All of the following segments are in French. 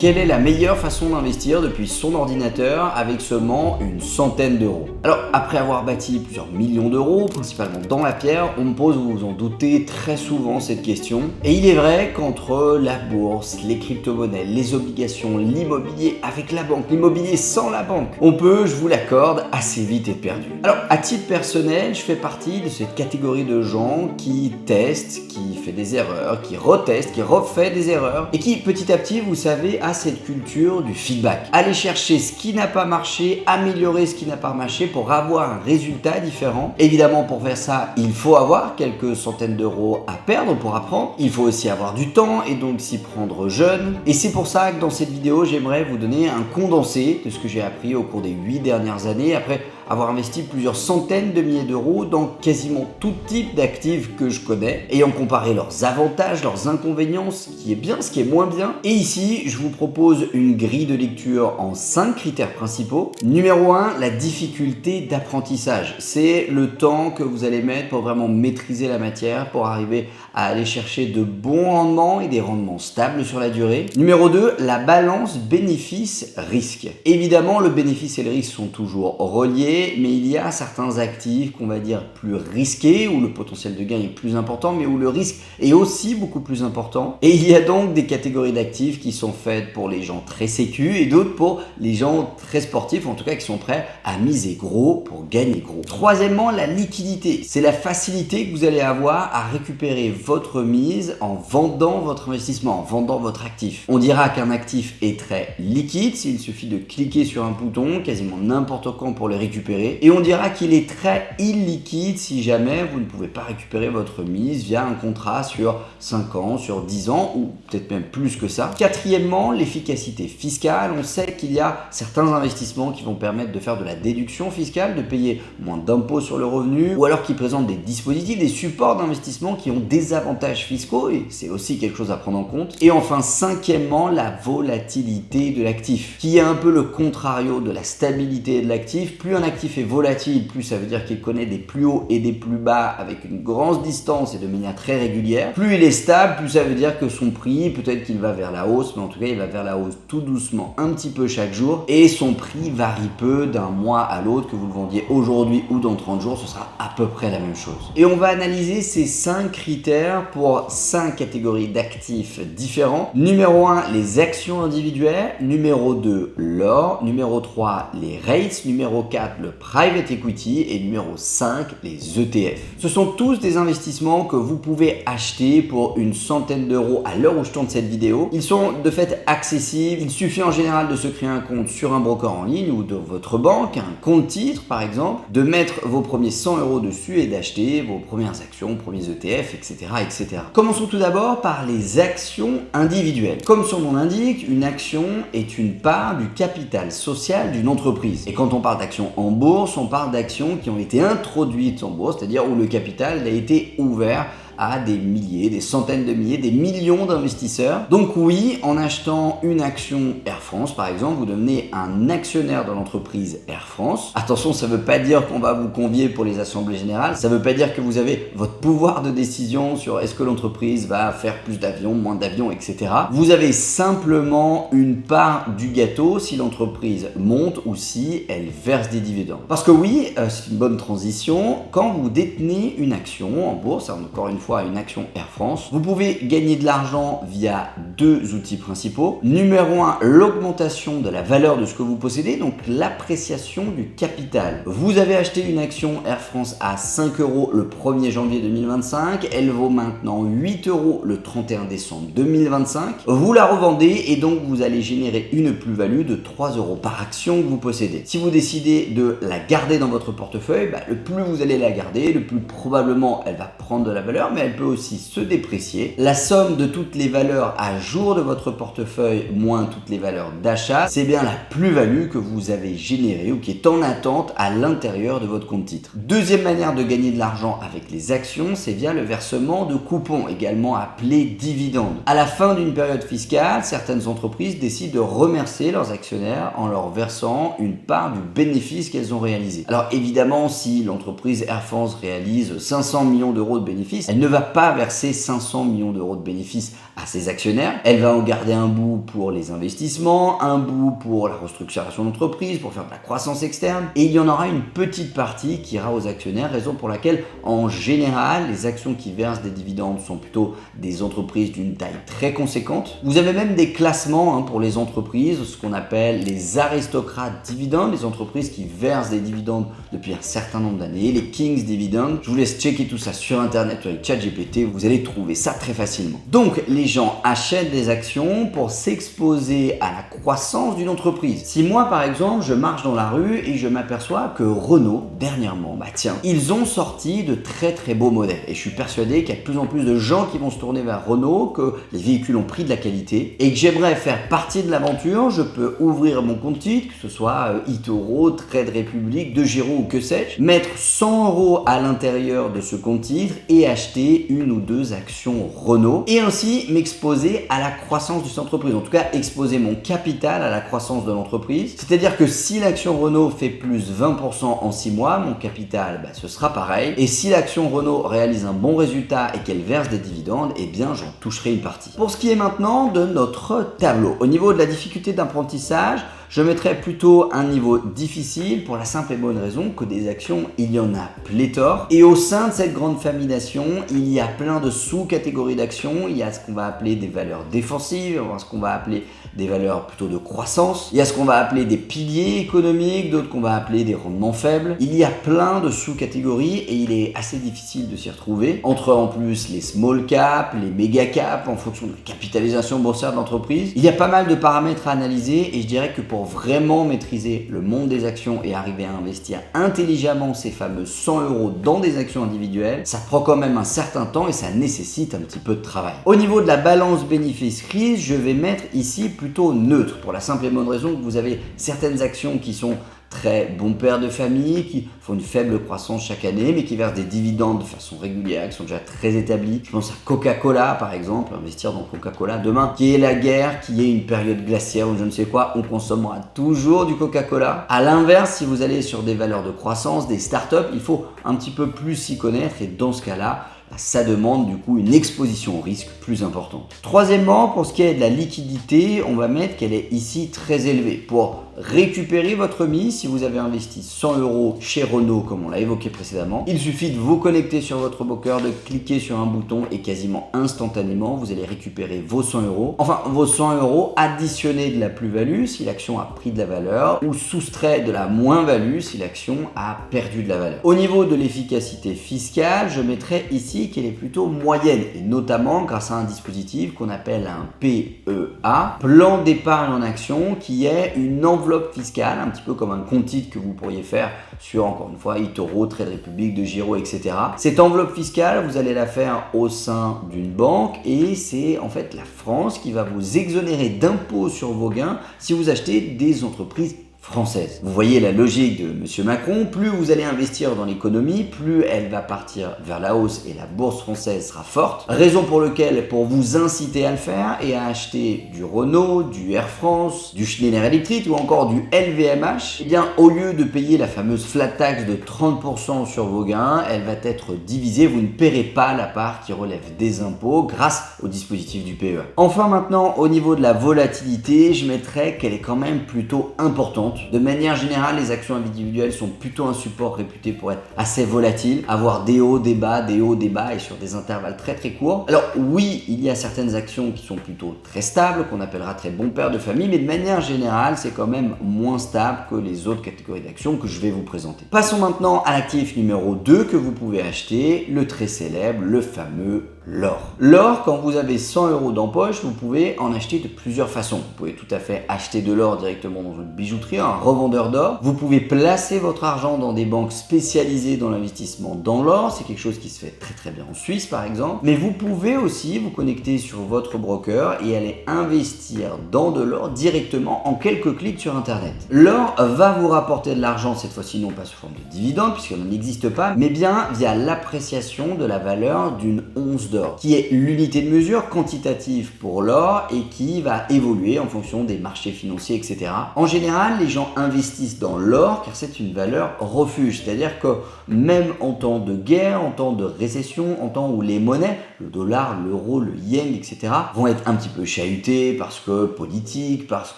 Quelle est la meilleure façon d'investir depuis son ordinateur avec seulement une centaine d'euros? Alors, après avoir bâti plusieurs millions d'euros, principalement dans la pierre, on me pose, vous vous en doutez, très souvent cette question. Et il est vrai qu'entre la bourse, les crypto-monnaies, les obligations, l'immobilier avec la banque, l'immobilier sans la banque, on peut, je vous l'accorde, assez vite être perdu. Alors, à titre personnel, je fais partie de cette catégorie de gens qui testent, qui fait des erreurs, qui reteste, qui refait des erreurs et qui, petit à petit, vous savez, cette culture du feedback. Aller chercher ce qui n'a pas marché, améliorer ce qui n'a pas marché pour avoir un résultat différent. Évidemment, pour faire ça, il faut avoir quelques centaines d'euros à perdre pour apprendre. Il faut aussi avoir du temps et donc s'y prendre jeune. Et c'est pour ça que dans cette vidéo, j'aimerais vous donner un condensé de ce que j'ai appris au cours des 8 dernières années après avoir investi plusieurs centaines de milliers d'euros dans quasiment tout type d'actifs que je connais, ayant comparé leurs avantages, leurs inconvénients, ce qui est bien, ce qui est moins bien. Et ici, je vous propose une grille de lecture en 5 critères principaux. Numéro 1, la difficulté d'apprentissage. C'est le temps que vous allez mettre pour vraiment maîtriser la matière, pour arriver à aller chercher de bons rendements et des rendements stables sur la durée. Numéro 2, la balance bénéfice-risque. Évidemment, le bénéfice et le risque sont toujours reliés, mais il y a certains actifs qu'on va dire plus risqués, où le potentiel de gain est plus important, mais où le risque est aussi beaucoup plus important. Et il y a donc des catégories d'actifs qui sont faites pour les gens très sécus et d'autres pour les gens très sportifs, en tout cas qui sont prêts à miser gros pour gagner gros. Troisièmement, la liquidité. C'est la facilité que vous allez avoir à récupérer votre mise en vendant votre investissement, en vendant votre actif. On dira qu'un actif est très liquide s'il suffit de cliquer sur un bouton quasiment n'importe quand pour le récupérer. Et on dira qu'il est très illiquide si jamais vous ne pouvez pas récupérer votre mise via un contrat sur 5 ans, sur 10 ans ou peut-être même plus que ça. Quatrièmement, l'efficacité fiscale. On sait qu'il y a certains investissements qui vont permettre de faire de la déduction fiscale, de payer moins d'impôts sur le revenu, ou alors qui présentent des dispositifs, des supports d'investissement qui ont des avantages fiscaux, et c'est aussi quelque chose à prendre en compte. Et enfin, cinquièmement, la volatilité de l'actif, qui est un peu le contrario de la stabilité de l'actif. Plus un actif est volatile, plus ça veut dire qu'il connaît des plus hauts et des plus bas avec une grande distance et de manière très régulière. Plus il est stable, plus ça veut dire que son prix, peut-être qu'il va vers la hausse, mais en tout cas il va vers la hausse tout doucement, un petit peu chaque jour, et son prix varie peu d'un mois à l'autre, que vous le vendiez aujourd'hui ou dans 30 jours, ce sera à peu près la même chose. Et on va analyser ces 5 critères pour 5 catégories d'actifs différents. Numéro 1, les actions individuelles. Numéro 2, l'or. Numéro 3, les REITs. Numéro 4, le private equity. Et numéro 5, les ETF. Ce sont tous des investissements que vous pouvez acheter pour une centaine d'euros à l'heure où je tourne cette vidéo. Ils sont de fait accessibles. Il suffit en général de se créer un compte sur un broker en ligne ou de votre banque, un compte titre par exemple, de mettre vos premiers 100 euros dessus et d'acheter vos premières actions, premiers ETF, etc., etc. Commençons tout d'abord par les actions individuelles. Comme son nom l'indique, une action est une part du capital social d'une entreprise. Et quand on parle d'actions en bourse, on parle d'actions qui ont été introduites en bourse, c'est-à-dire où le capital a été ouvert à des milliers, des centaines de milliers, des millions d'investisseurs. Donc oui, en achetant une action Air France, par exemple, vous devenez un actionnaire de l'entreprise Air France. Attention, ça ne veut pas dire qu'on va vous convier pour les assemblées générales. Ça ne veut pas dire que vous avez votre pouvoir de décision sur est-ce que l'entreprise va faire plus d'avions, moins d'avions, etc. Vous avez simplement une part du gâteau si l'entreprise monte ou si elle verse des dividendes. Parce que oui, c'est une bonne transition. Quand vous détenez une action en bourse, encore une fois, une action Air France, vous pouvez gagner de l'argent via 2 outils principaux. Numéro 1, l'augmentation de la valeur de ce que vous possédez, donc l'appréciation du capital. Vous avez acheté une action Air France à 5 euros le 1er janvier 2025, elle vaut maintenant 8 euros le 31 décembre 2025. Vous la revendez et donc vous allez générer une plus-value de 3 euros par action que vous possédez. Si vous décidez de la garder dans votre portefeuille, le plus vous allez la garder, le plus probablement elle va prendre de la valeur, mais elle peut aussi se déprécier. La somme de toutes les valeurs à jour de votre portefeuille moins toutes les valeurs d'achat, c'est bien la plus-value que vous avez générée ou qui est en attente à l'intérieur de votre compte titre. Deuxième manière de gagner de l'argent avec les actions, c'est via le versement de coupons, également appelés dividendes. À la fin d'une période fiscale, certaines entreprises décident de remercier leurs actionnaires en leur versant une part du bénéfice qu'elles ont réalisé. Alors évidemment, si l'entreprise Air France réalise 500 millions d'euros de bénéfices, elle ne va pas verser 500 millions d'euros de bénéfices à ses actionnaires. Elle va en garder un bout pour les investissements, un bout pour la restructuration d'entreprise, pour faire de la croissance externe, et il y en aura une petite partie qui ira aux actionnaires, raison pour laquelle en général les actions qui versent des dividendes sont plutôt des entreprises d'une taille très conséquente. Vous avez même des classements pour les entreprises, ce qu'on appelle les aristocrates dividendes, les entreprises qui versent des dividendes depuis un certain nombre d'années, les Kings Dividends. Je vous laisse checker tout ça sur internet avec ChatGPT, vous allez trouver ça très facilement. Donc les gens achètent des actions pour s'exposer à la croissance d'une entreprise. Si moi par exemple je marche dans la rue et je m'aperçois que Renault dernièrement, ils ont sorti de très très beaux modèles et je suis persuadé qu'il y a de plus en plus de gens qui vont se tourner vers Renault, que les véhicules ont pris de la qualité et que j'aimerais faire partie de l'aventure, je peux ouvrir mon compte titre, que ce soit eToro, Trade Republic, De Giro ou que sais-je, mettre 100 € à l'intérieur de ce compte titre et acheter une ou deux actions Renault et ainsi m'exposer à la croissance de cette entreprise, en tout cas exposer mon capital à la croissance de l'entreprise. C'est-à-dire que si l'action Renault fait plus 20% en 6 mois, mon capital, ce sera pareil. Et si l'action Renault réalise un bon résultat et qu'elle verse des dividendes, eh bien j'en toucherai une partie. Pour ce qui est maintenant de notre tableau, au niveau de la difficulté d'apprentissage, je mettrais plutôt un niveau difficile pour la simple et bonne raison que des actions, il y en a pléthore. Et au sein de cette grande famille d'actions, il y a plein de sous-catégories d'actions. Il y a ce qu'on va appeler des valeurs défensives, ce qu'on va appeler des valeurs plutôt de croissance. Il y a ce qu'on va appeler des piliers économiques, d'autres qu'on va appeler des rendements faibles. Il y a plein de sous-catégories et il est assez difficile de s'y retrouver. Entre en plus les small caps, les méga caps, en fonction de la capitalisation boursière de l'entreprise. Il y a pas mal de paramètres à analyser et je dirais que pour vraiment maîtriser le monde des actions et arriver à investir intelligemment ces fameux 100 € dans des actions individuelles, ça prend quand même un certain temps et ça nécessite un petit peu de travail. Au niveau de la balance bénéfice-risque, je vais mettre ici plutôt neutre pour la simple et bonne raison que vous avez certaines actions qui sont très bons pères de famille, qui font une faible croissance chaque année, mais qui versent des dividendes de façon régulière, qui sont déjà très établis. Je pense à Coca-Cola, par exemple, investir dans Coca-Cola. Demain, qu'il y ait la guerre, qu'il y ait une période glaciaire ou je ne sais quoi, on consommera toujours du Coca-Cola. À l'inverse, si vous allez sur des valeurs de croissance, des startups, il faut un petit peu plus s'y connaître et dans ce cas-là, ça demande du coup une exposition au risque plus importante. Troisièmement, pour ce qui est de la liquidité, on va mettre qu'elle est ici très élevée. Pour récupérer votre mise, si vous avez investi 100 € chez Renault, comme on l'a évoqué précédemment, il suffit de vous connecter sur votre broker, de cliquer sur un bouton et quasiment instantanément, vous allez récupérer vos 100 €. Enfin, vos 100 € additionnés de la plus-value si l'action a pris de la valeur ou soustrait de la moins-value si l'action a perdu de la valeur. Au niveau de l'efficacité fiscale, je mettrai ici qu'elle est plutôt moyenne et notamment grâce à un dispositif qu'on appelle un PEA, plan d'épargne en action, qui est une enveloppe fiscale, un petit peu comme un compte titre que vous pourriez faire sur, encore une fois, eToro, Trade Republic, De Giro, etc. Cette enveloppe fiscale, vous allez la faire au sein d'une banque et c'est en fait la France qui va vous exonérer d'impôts sur vos gains si vous achetez des entreprises française. Vous voyez la logique de M. Macron, plus vous allez investir dans l'économie, plus elle va partir vers la hausse et la bourse française sera forte. Raison pour laquelle, pour vous inciter à le faire et à acheter du Renault, du Air France, du Schneider Electric ou encore du LVMH, eh bien au lieu de payer la fameuse flat tax de 30% sur vos gains, elle va être divisée, vous ne paierez pas la part qui relève des impôts grâce au dispositif du PEA. Enfin maintenant, au niveau de la volatilité, je mettrais qu'elle est quand même plutôt importante. De manière générale, les actions individuelles sont plutôt un support réputé pour être assez volatile, avoir des hauts, des bas, des hauts, des bas et sur des intervalles très très courts. Alors oui, il y a certaines actions qui sont plutôt très stables, qu'on appellera très bons pères de famille, mais de manière générale, c'est quand même moins stable que les autres catégories d'actions que je vais vous présenter. Passons maintenant à l'actif numéro 2 que vous pouvez acheter, le très célèbre, le fameux l'or. L'or, quand vous avez 100 € d'empoche, vous pouvez en acheter de plusieurs façons. Vous pouvez tout à fait acheter de l'or directement dans une bijouterie, un revendeur d'or. Vous pouvez placer votre argent dans des banques spécialisées dans l'investissement dans l'or. C'est quelque chose qui se fait très très bien en Suisse par exemple. Mais vous pouvez aussi vous connecter sur votre broker et aller investir dans de l'or directement en quelques clics sur internet. L'or va vous rapporter de l'argent, cette fois-ci non pas sous forme de dividende puisqu'elle n'existe pas, mais bien via l'appréciation de la valeur d'une once d'or. d'or, qui est l'unité de mesure quantitative pour l'or et qui va évoluer en fonction des marchés financiers, etc. En général, les gens investissent dans l'or car c'est une valeur refuge, c'est-à-dire que même en temps de guerre, en temps de récession, en temps où les monnaies, le dollar, l'euro, le yen, etc., vont être un petit peu chahutées parce que politique, parce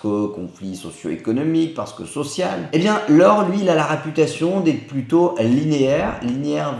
que conflit socio-économique, parce que social, eh bien l'or, lui, il a la réputation d'être plutôt linéaire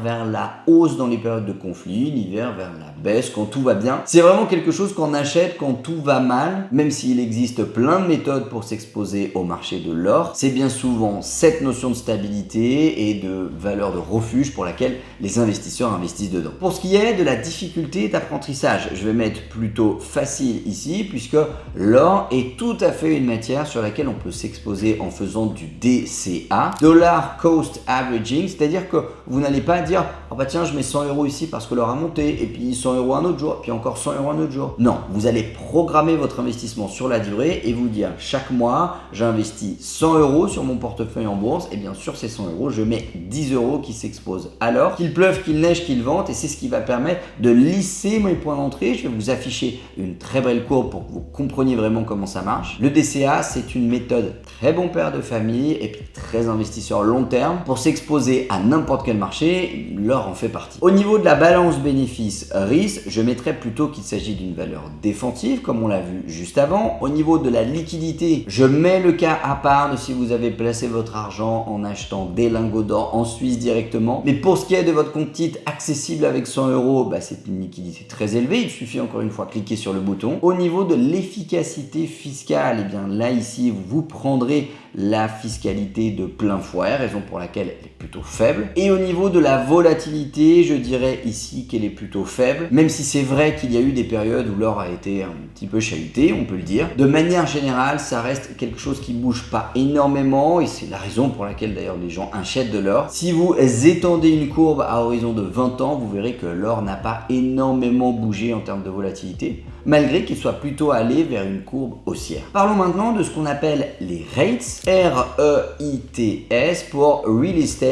vers la hausse dans les périodes de conflit, linéaire vers la baisse quand tout va bien. C'est vraiment quelque chose qu'on achète quand tout va mal, même s'il existe plein de méthodes pour s'exposer au marché de l'or. C'est bien souvent cette notion de stabilité et de valeur de refuge pour laquelle les investisseurs investissent dedans. Pour ce qui est de la difficulté d'apprentissage, je vais mettre plutôt facile ici puisque l'or est tout à fait une matière sur laquelle on peut s'exposer en faisant du DCA, Dollar Cost Averaging, c'est-à-dire que vous n'allez pas dire oh bah tiens je mets 100 € ici parce que l'or a monté et puis 100 € un autre jour, puis encore 100 € un autre jour. Non, vous allez programmer votre investissement sur la durée et vous dire chaque mois j'investis 100 € sur mon portefeuille en bourse et bien sur ces 100 € je mets 10 € qui s'exposent. Alors qu'il pleuve, qu'il neige, qu'il vente, et c'est ce qui va permettre de lisser mes points d'entrée. Je vais vous afficher une très belle courbe pour que vous compreniez vraiment comment ça marche. Le DCA, c'est une méthode très bon père de famille et puis très investisseur long terme pour s'exposer à n'importe quel marché. L'or en fait partie. Au niveau de la balance bénéfice-risque, je mettrais plutôt qu'il s'agit d'une valeur défensive comme on l'a vu juste avant. Au niveau de la liquidité, je mets le cas à part de si vous avez placé votre argent en achetant des lingots d'or en Suisse directement. Mais pour ce qui est de votre compte titre accessible avec 100 €, bah c'est une liquidité très élevée. Il suffit encore une fois de cliquer sur le bouton. Au niveau de l'efficacité fiscale, et bien là ici vous prendrez la fiscalité de plein fouet, raison pour laquelle elle est plutôt faible. Et au niveau de la volatilité, je dirais ici qu'elle est plutôt faible, même si c'est vrai qu'il y a eu des périodes où l'or a été un petit peu chahuté, on peut le dire. De manière générale, ça reste quelque chose qui bouge pas énormément et c'est la raison pour laquelle d'ailleurs les gens achètent de l'or. Si vous étendez une courbe à horizon de 20 ans, vous verrez que l'or n'a pas énormément bougé en termes de volatilité, malgré qu'il soit plutôt allé vers une courbe haussière. Parlons maintenant de ce qu'on appelle les REITs, R-E-I-T-S pour Real Estate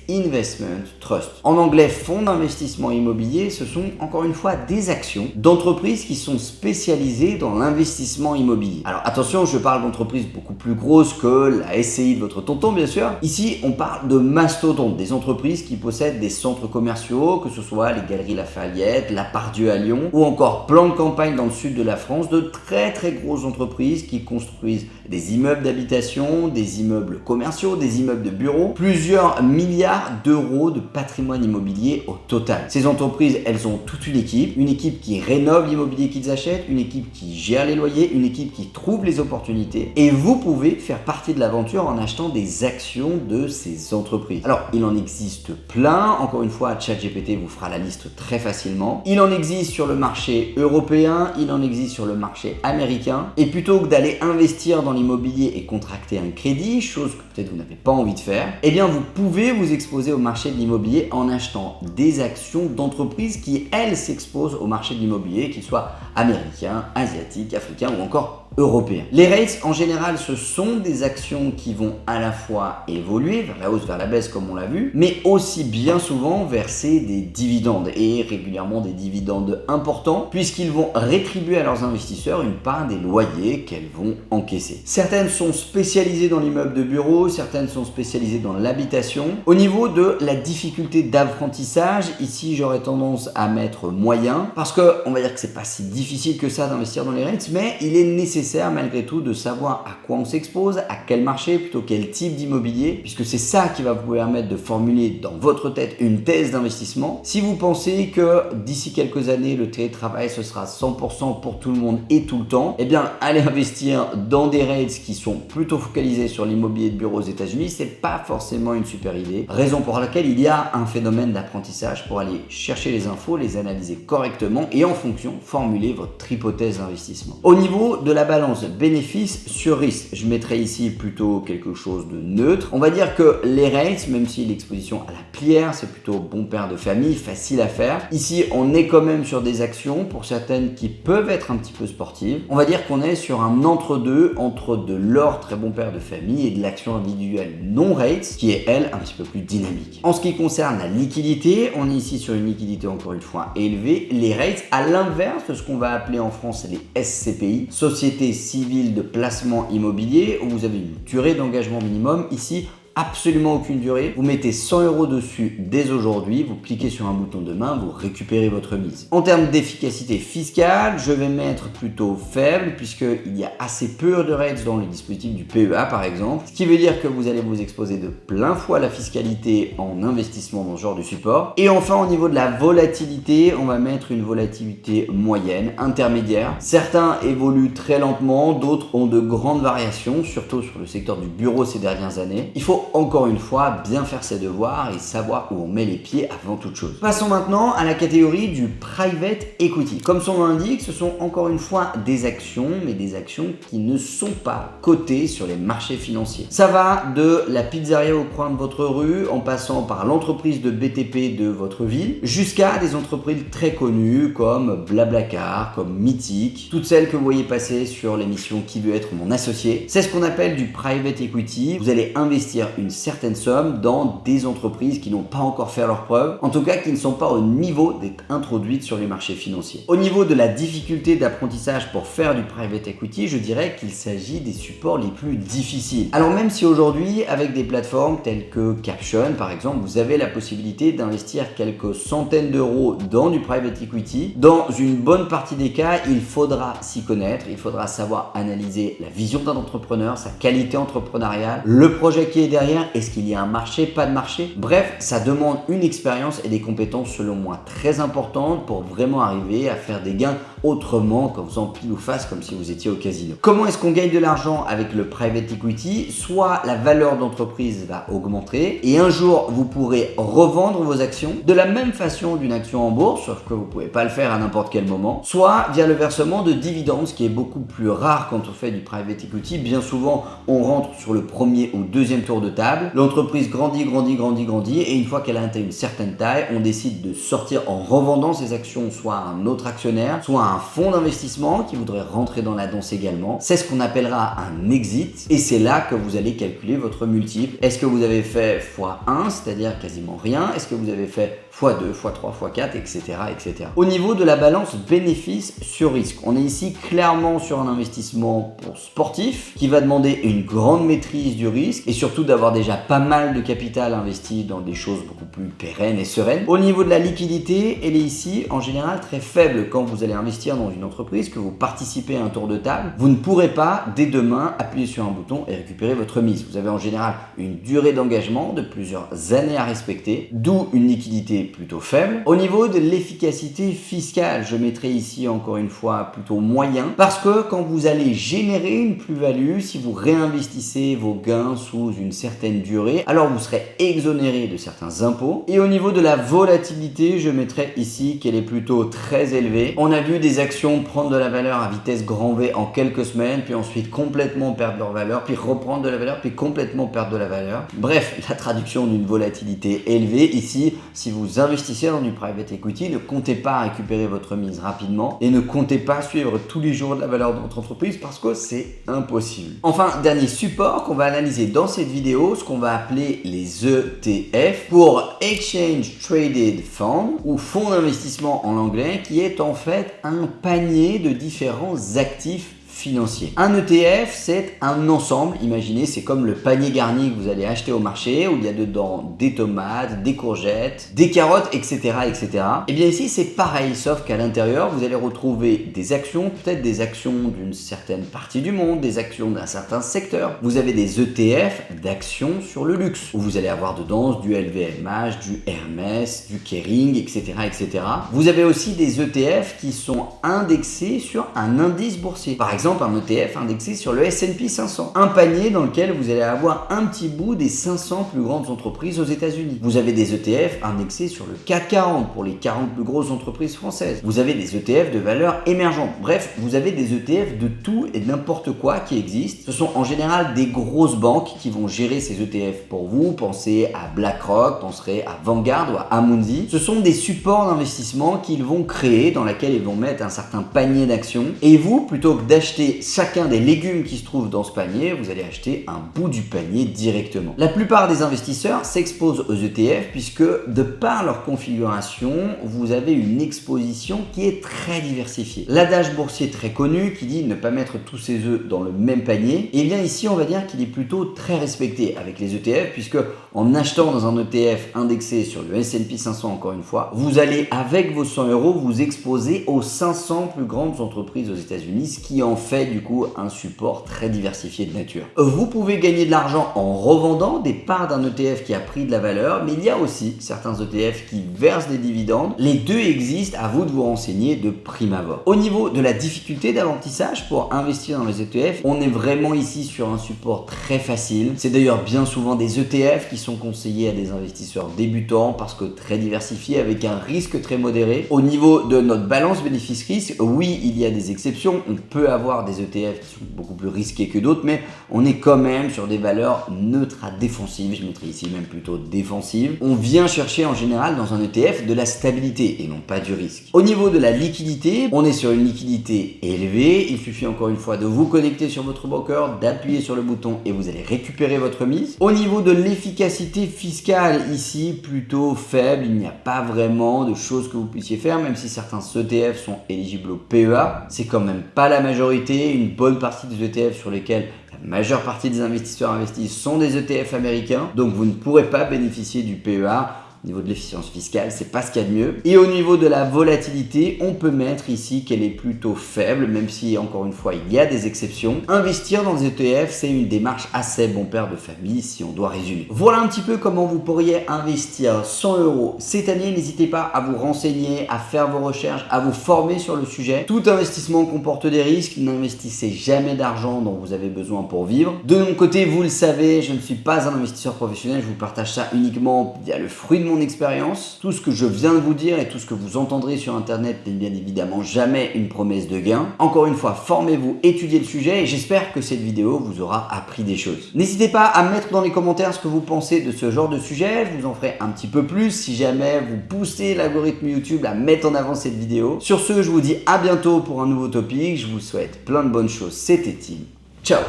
Investment Trust. En anglais, fonds d'investissement immobilier, ce sont encore une fois des actions d'entreprises qui sont spécialisées dans l'investissement immobilier. Alors attention, je parle d'entreprises beaucoup plus grosses que la SCI de votre tonton, bien sûr. Ici, on parle de mastodontes, des entreprises qui possèdent des centres commerciaux, que ce soit les Galeries Lafayette, la Part-Dieu à Lyon, ou encore Plan de Campagne dans le sud de la France, de très très grosses entreprises qui construisent des immeubles d'habitation, des immeubles commerciaux, des immeubles de bureaux, plusieurs milliards d'euros de patrimoine immobilier au total. Ces entreprises, elles ont toute une équipe qui rénove l'immobilier qu'ils achètent, une équipe qui gère les loyers, une équipe qui trouve les opportunités. Et vous pouvez faire partie de l'aventure en achetant des actions de ces entreprises. Alors, il en existe plein. Encore une fois, ChatGPT vous fera la liste très facilement. Il en existe sur le marché européen, il en existe sur le marché américain. Et plutôt que d'aller investir dans l'immobilier et contracter un crédit, chose que peut-être vous n'avez pas envie de faire, eh bien vous pouvez vous exposer au marché de l'immobilier en achetant des actions d'entreprises qui, elles, s'exposent au marché de l'immobilier, qu'ils soient américains, asiatiques, africains ou encore européens. Les rates, en général, ce sont des actions qui vont à la fois évoluer vers la hausse, vers la baisse, comme on l'a vu, mais aussi bien souvent verser des dividendes, et régulièrement des dividendes importants, puisqu'ils vont rétribuer à leurs investisseurs une part des loyers qu'elles vont encaisser. Certaines sont spécialisées dans l'immeuble de bureau, certaines sont spécialisées dans l'habitation. Au niveau de la difficulté d'apprentissage, ici j'aurais tendance à mettre moyen, parce que on va dire que c'est pas si difficile que ça d'investir dans les rates, mais il est nécessaire malgré tout de savoir à quoi on s'expose, à quel marché, plutôt quel type d'immobilier, puisque c'est ça qui va vous permettre de formuler dans votre tête une thèse d'investissement. Si vous pensez que d'ici quelques années le télétravail ce sera 100% pour tout le monde et tout le temps, eh bien allez investir dans des rates qui sont plutôt focalisés sur l'immobilier de bureau aux États-Unis, c'est pas forcément une super idée. Raison pour laquelle il y a un phénomène d'apprentissage pour aller chercher les infos, les analyser correctement et en fonction formuler votre hypothèse d'investissement. Au niveau de la balance bénéfice sur risque, je mettrai ici plutôt quelque chose de neutre. On va dire que les rates, même si l'exposition à la plière, c'est plutôt bon père de famille, facile à faire. Ici, on est quand même sur des actions, pour certaines qui peuvent être un petit peu sportives. On va dire qu'on est sur un entre-deux, entre de l'or très bon père de famille et de l'action individuelle non rates, qui est elle un petit peu plus dynamique. En ce qui concerne la liquidité, on est ici sur une liquidité encore une fois élevée. Les rates, à l'inverse de ce qu'on va appeler en France les SCPI, Société Civile de Placement Immobilier, où vous avez une durée d'engagement minimum. Ici, absolument aucune durée. Vous mettez 100 € dessus dès aujourd'hui, vous cliquez sur un bouton de main, vous récupérez votre mise. En termes d'efficacité fiscale, je vais mettre plutôt faible puisqu'il y a assez peu de rates dans le dispositif du PEA par exemple, ce qui veut dire que vous allez vous exposer de plein fouet à la fiscalité en investissement dans ce genre de support. Et enfin, au niveau de la volatilité, on va mettre une volatilité moyenne, intermédiaire. Certains évoluent très lentement, d'autres ont de grandes variations, surtout sur le secteur du bureau ces dernières années. Il faut encore une fois bien faire ses devoirs et savoir où on met les pieds avant toute chose. Passons maintenant à la catégorie du private equity. Comme son nom l'indique, ce sont encore une fois des actions, mais des actions qui ne sont pas cotées sur les marchés financiers. Ça va de la pizzeria au coin de votre rue, en passant par l'entreprise de BTP de votre ville, jusqu'à des entreprises très connues comme Blablacar, comme Mythique, toutes celles que vous voyez passer sur l'émission Qui veut être mon associé. C'est ce qu'on appelle du private equity. Vous allez investir une certaine somme dans des entreprises qui n'ont pas encore fait leurs preuves, en tout cas qui ne sont pas au niveau d'être introduites sur les marchés financiers. Au niveau de la difficulté d'apprentissage pour faire du private equity, je dirais qu'il s'agit des supports les plus difficiles. Alors même si aujourd'hui, avec des plateformes telles que Caption par exemple, vous avez la possibilité d'investir quelques centaines d'euros dans du private equity, dans une bonne partie des cas, il faudra s'y connaître, il faudra savoir analyser la vision d'un entrepreneur, sa qualité entrepreneuriale, le projet qui est derrière, est-ce qu'il y a un marché, pas de marché. Bref, ça demande une expérience et des compétences selon moi très importantes pour vraiment arriver à faire des gains autrement qu'en faisant pile ou face comme si vous étiez au casino. Comment est-ce qu'on gagne de l'argent avec le private equity? Soit la valeur d'entreprise va augmenter et un jour vous pourrez revendre vos actions de la même façon d'une action en bourse, sauf que vous pouvez pas le faire à n'importe quel moment, soit via le versement de dividendes, ce qui est beaucoup plus rare quand on fait du private equity. Bien souvent, on rentre sur le premier ou deuxième tour de table, l'entreprise grandit et une fois qu'elle a atteint une certaine taille, on décide de sortir en revendant ses actions soit à un autre actionnaire, soit à un fonds d'investissement qui voudrait rentrer dans la danse également. C'est ce qu'on appellera un exit et c'est là que vous allez calculer votre multiple. Est-ce que vous avez fait x1, c'est-à-dire quasiment rien? Est-ce que vous avez fait x2, x3, x4, etc., etc. Au niveau de la balance bénéfice sur risque, on est ici clairement sur un investissement pour sportif qui va demander une grande maîtrise du risque et surtout d'avoir déjà pas mal de capital investi dans des choses beaucoup plus pérennes et sereines. Au niveau de la liquidité, elle est ici en général très faible. Quand vous allez investir dans une entreprise, que vous participez à un tour de table, vous ne pourrez pas dès demain appuyer sur un bouton et récupérer votre mise. Vous avez en général une durée d'engagement de plusieurs années à respecter, d'où une liquidité plutôt faible. Au niveau de l'efficacité fiscale, je mettrai ici encore une fois plutôt moyen parce que quand vous allez générer une plus-value, si vous réinvestissez vos gains sous une certaine durée, alors vous serez exonéré de certains impôts. Et au niveau de la volatilité, je mettrai ici qu'elle est plutôt très élevée. On a vu des actions prendre de la valeur à vitesse grand V en quelques semaines, puis ensuite complètement perdre leur valeur, puis reprendre de la valeur, puis complètement perdre de la valeur. Bref, la traduction d'une volatilité élevée ici, si vous investissez dans du private equity, ne comptez pas récupérer votre mise rapidement et ne comptez pas suivre tous les jours de la valeur de votre entreprise parce que c'est impossible. Enfin, dernier support qu'on va analyser dans cette vidéo, ce qu'on va appeler les ETF pour Exchange Traded Fund ou fonds d'investissement en anglais, qui est en fait un panier de différents actifs financier. Un ETF, c'est un ensemble. Imaginez, c'est comme le panier garni que vous allez acheter au marché où il y a dedans des tomates, des courgettes, des carottes, etc., etc. Et bien ici, c'est pareil, sauf qu'à l'intérieur, vous allez retrouver des actions, peut-être des actions d'une certaine partie du monde, des actions d'un certain secteur. Vous avez des ETF d'actions sur le luxe où vous allez avoir dedans du LVMH, du Hermès, du Kering, etc., etc. Vous avez aussi des ETF qui sont indexés sur un indice boursier. Par exemple, exemple un ETF indexé sur le S&P 500. Un panier dans lequel vous allez avoir un petit bout des 500 plus grandes entreprises aux États-Unis. Vous avez des ETF indexés sur le CAC 40 pour les 40 plus grosses entreprises françaises. Vous avez des ETF de valeurs émergentes. Bref, vous avez des ETF de tout et n'importe quoi qui existent. Ce sont en général des grosses banques qui vont gérer ces ETF pour vous. Pensez à BlackRock, penserez à Vanguard ou à Amundi. Ce sont des supports d'investissement qu'ils vont créer dans lesquels ils vont mettre un certain panier d'actions. Et vous, plutôt que d'acheter chacun des légumes qui se trouvent dans ce panier, vous allez acheter un bout du panier directement. La plupart des investisseurs s'exposent aux ETF puisque de par leur configuration, vous avez une exposition qui est très diversifiée. L'adage boursier très connu qui dit ne pas mettre tous ses œufs dans le même panier, et bien ici on va dire qu'il est plutôt très respecté avec les ETF puisque en achetant dans un ETF indexé sur le S&P 500 encore une fois, vous allez avec vos 100 € vous exposer aux 500 plus grandes entreprises aux États-Unis, ce qui en fait du coup un support très diversifié de nature. Vous pouvez gagner de l'argent en revendant des parts d'un ETF qui a pris de la valeur, mais il y a aussi certains ETF qui versent des dividendes. Les deux existent, à vous de vous renseigner de prime abord. Au niveau de la difficulté d'amortissage pour investir dans les ETF, on est vraiment ici sur un support très facile. C'est d'ailleurs bien souvent des ETF qui sont conseillés à des investisseurs débutants parce que très diversifiés avec un risque très modéré. Au niveau de notre balance bénéfice-risque, oui, il y a des exceptions. On peut avoir des ETF qui sont beaucoup plus risqués que d'autres, mais on est quand même sur des valeurs neutres à défensives. Je mettrai ici même plutôt défensives. On vient chercher en général dans un ETF de la stabilité et non pas du risque. Au niveau de la liquidité, on est sur une liquidité élevée. Il suffit encore une fois de vous connecter sur votre broker, d'appuyer sur le bouton et vous allez récupérer votre mise. Au niveau de l'efficacité fiscale, ici plutôt faible. Il n'y a pas vraiment de choses que vous puissiez faire, même si certains ETF sont éligibles au PEA. C'est quand même pas la majorité. Une bonne partie des ETF sur lesquels la majeure partie des investisseurs investissent sont des ETF américains, donc vous ne pourrez pas bénéficier du PEA. Au niveau de l'efficience fiscale, c'est pas ce qu'il y a de mieux. Et au niveau de la volatilité, on peut mettre ici qu'elle est plutôt faible, même si encore une fois il y a des exceptions. Investir dans les ETF, c'est une démarche assez bon père de famille si on doit résumer. Voilà un petit peu comment vous pourriez investir 100 € cette année. N'hésitez pas à vous renseigner, à faire vos recherches, à vous former sur le sujet. Tout investissement comporte des risques. N'investissez jamais d'argent dont vous avez besoin pour vivre. De mon côté, vous le savez, je ne suis pas un investisseur professionnel. Je vous partage ça uniquement via le fruit de mon expérience. Tout ce que je viens de vous dire et tout ce que vous entendrez sur internet n'est bien évidemment jamais une promesse de gain. Encore une fois, formez-vous, étudiez le sujet et j'espère que cette vidéo vous aura appris des choses. N'hésitez pas à mettre dans les commentaires ce que vous pensez de ce genre de sujet, je vous en ferai un petit peu plus si jamais vous poussez l'algorithme YouTube à mettre en avant cette vidéo. Sur ce, je vous dis à bientôt pour un nouveau topic, je vous souhaite plein de bonnes choses, c'était Tim, ciao.